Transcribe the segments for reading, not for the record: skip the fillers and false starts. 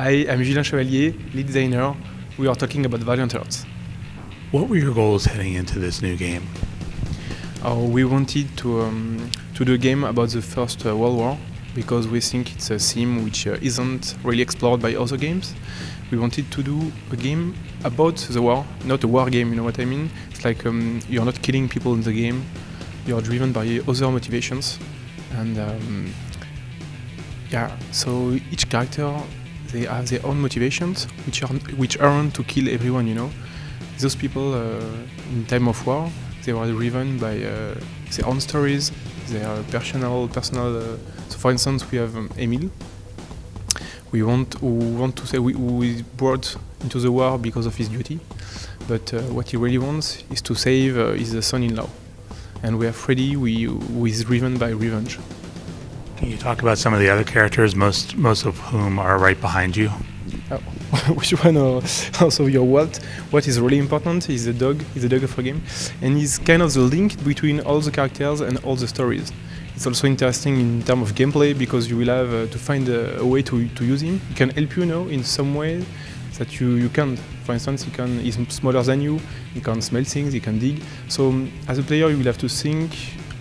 Hi, I'm Julien Chevallier, lead designer. We are talking about Valiant Hearts. What were your goals heading into this new game? We wanted to do a game about the First World War because we think it's a theme which isn't really explored by other games. We wanted to do a game about the war, not a war game, you know what I mean? It's like you're not killing people in the game, you're driven by other motivations. And so each character, they have their own motivations, which aren't to kill everyone, you know. Those people in time of war, they were driven by their own stories, their personal. So, for instance, we have Emile. We want to say we brought into the war because of his duty, but what he really wants is to save his son-in-law. And we have Freddy, who is driven by revenge. Can you talk about some of the other characters, most of whom are right behind you? Which one? Also, your what? What is really important is the dog. Is the dog of a game, and he's kind of the link between all the characters and all the stories. It's also interesting in terms of gameplay because you will have to find a way to use him. He can help you, in some way that you can't. For instance, he's smaller than you. He can smell things. He can dig. So as a player, you will have to think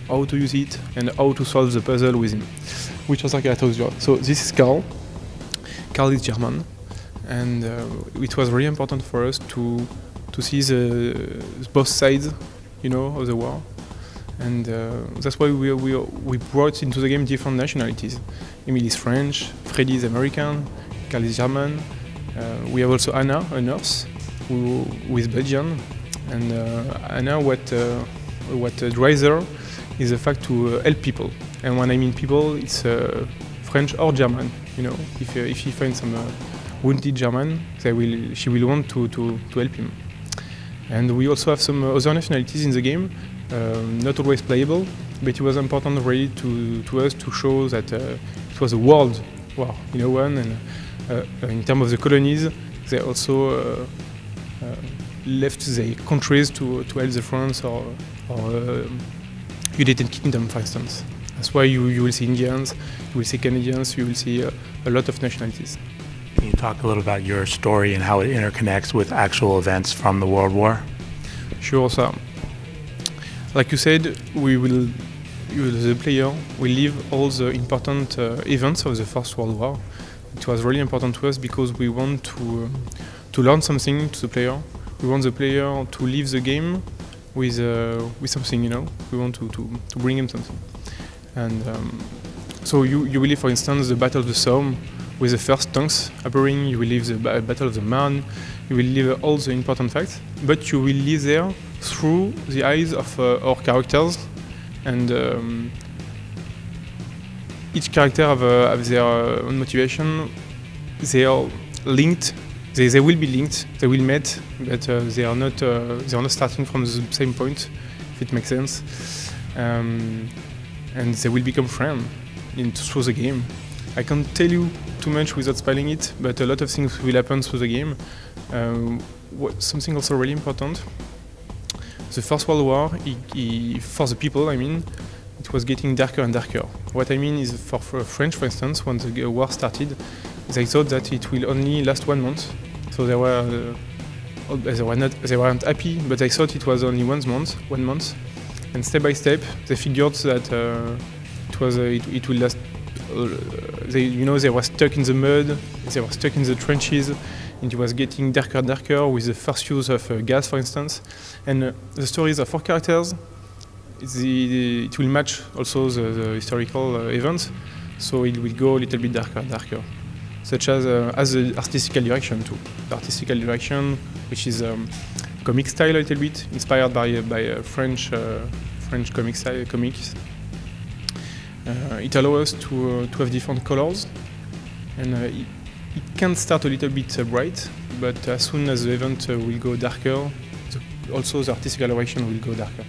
how to use it and how to solve the puzzle with him. Which other characters you have? So this is Carl. Carl is German, and it was really important for us to see both sides, of the war, and that's why we brought into the game different nationalities. Emile is French, Freddy is American, Carl is German. We have also Anna, a nurse, who is Belgian, and Anna, what drives her is the fact to help people. And when I mean people, it's French or German. If she finds some wounded German, she will want to help him. And we also have some other nationalities in the game, not always playable, but it was important really to us to show that it was a world war, one. And in terms of the colonies, they also left their countries to help the France or United Kingdom, for instance. That's why you will see Indians, you will see Canadians, you will see a lot of nationalities. Can you talk a little about your story and how it interconnects with actual events from the World War? Sure, sir. Like you said, you, the player, will live all the important events of the First World War. It was really important to us because we want to learn something to the player. We want the player to leave the game with something, We want to bring him something. And so you will live, for instance, the Battle of the Somme with the first tanks appearing. You will live the Battle of the Marne. You will live all the important facts, but you will live there through the eyes of our characters. And each character have their own motivation. They are linked. They will be linked. They will meet, but they are not starting from the same point. If it makes sense. And they will become friends through the game. I can't tell you too much without spoiling it, but a lot of things will happen through the game. Something also really important. The First World War, for the people, it was getting darker and darker. What I mean is, for French, for instance, when the war started, they thought that it will only last 1 month. So they weren't happy, but they thought it was only 1 month. And step by step, they figured that it will last. They were stuck in the mud, they were stuck in the trenches, and it was getting darker and darker with the first use of gas, for instance. And the stories of 4 characters, it will match also the historical events, so it will go a little bit darker and darker. Such as the artistical direction too. The artistical direction, which is comic style a little bit, inspired by French comics. It allows us to have different colors, and it can start a little bit bright, but as soon as the event will go darker, also the artistical direction will go darker.